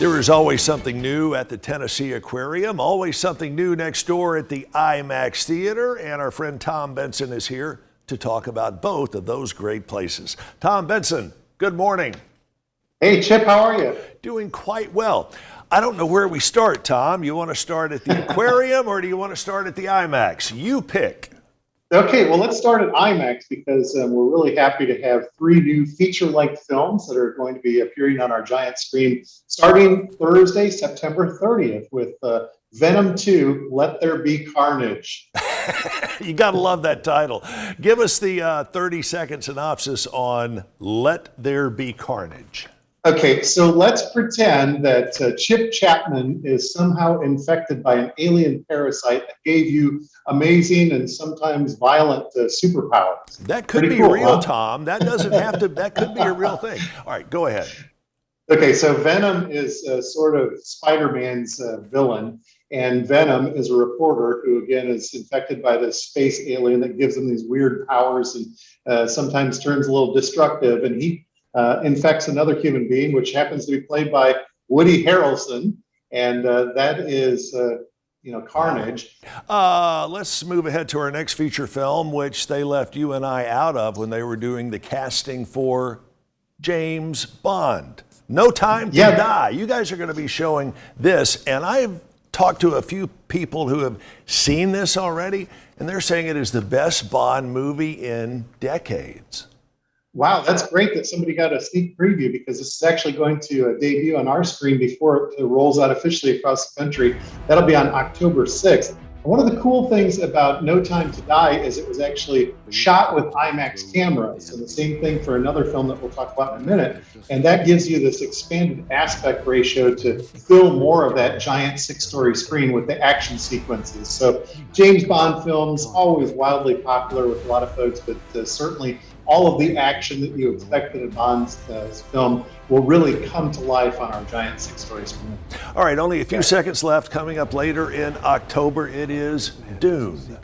There is always something new at the Tennessee Aquarium, always something new next door at the IMAX Theater, and our friend Thom Benson is here to talk about both of those great places. Thom Benson, good morning. Hey, Chip, how are you? Doing quite well. I don't know where we start, Thom. You want to start at the aquarium or do you want to start at the IMAX? You pick. Okay, well, let's start at IMAX because we're really happy to have 3 new feature-length films that are going to be appearing on our giant screen starting Thursday, September 30th with Venom 2, Let There Be Carnage. You got to love that title. Give us the 30-second synopsis on Let There Be Carnage. Okay, so let's pretend that Chip Chapman is somehow infected by an alien parasite that gave you amazing and sometimes violent superpowers. That could be cool, real, huh? Thom. That doesn't have to, that could be a real thing. All right, go ahead. Okay, so Venom is sort of Spider-Man's villain, and Venom is a reporter who, again, is infected by this space alien that gives him these weird powers and sometimes turns a little destructive, and he infects another human being, which happens to be played by Woody Harrelson, and that is, Carnage. Let's move ahead to our next feature film, which they left you and I out of when they were doing the casting for James Bond. No Time to Die. You guys are going to be showing this, and I've talked to a few people who have seen this already, and they're saying it is the best Bond movie in decades. Wow, that's great that somebody got a sneak preview because this is actually going to debut on our screen before it rolls out officially across the country. That'll be on October 6th. And one of the cool things about No Time to Die is it was actually shot with IMAX cameras, and the same thing for another film that we'll talk about in a minute. And that gives you this expanded aspect ratio to fill more of that giant 6-story screen with the action sequences. So James Bond films, always wildly popular with a lot of folks, but certainly all of the action that you expected in Bond's film will really come to life on our giant 6-story screen. All right, only a few seconds left. Coming up later in October, it is Dune.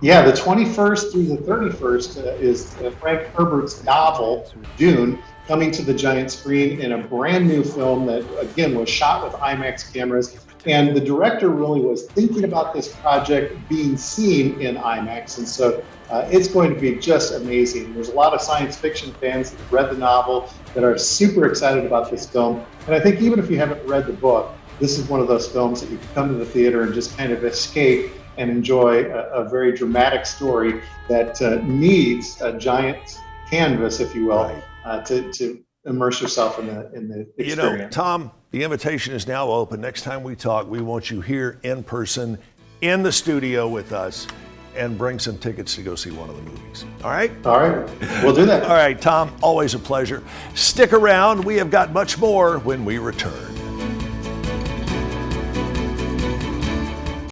Yeah, the 21st through the 31st is Frank Herbert's novel, Dune, coming to the giant screen in a brand new film that, again, was shot with IMAX cameras. And the director really was thinking about this project being seen in IMAX. And so it's going to be just amazing. There's a lot of science fiction fans that have read the novel that are super excited about this film. And I think even if you haven't read the book, this is one of those films that you can come to the theater and just kind of escape and enjoy a very dramatic story that needs a giant canvas, if you will, to immerse yourself in the experience. You know, Thom, the invitation is now open. Next time we talk, we want you here in person, in the studio with us, and bring some tickets to go see one of the movies. All right? All right. We'll do that. All right, Thom, always a pleasure. Stick around. We have got much more when we return.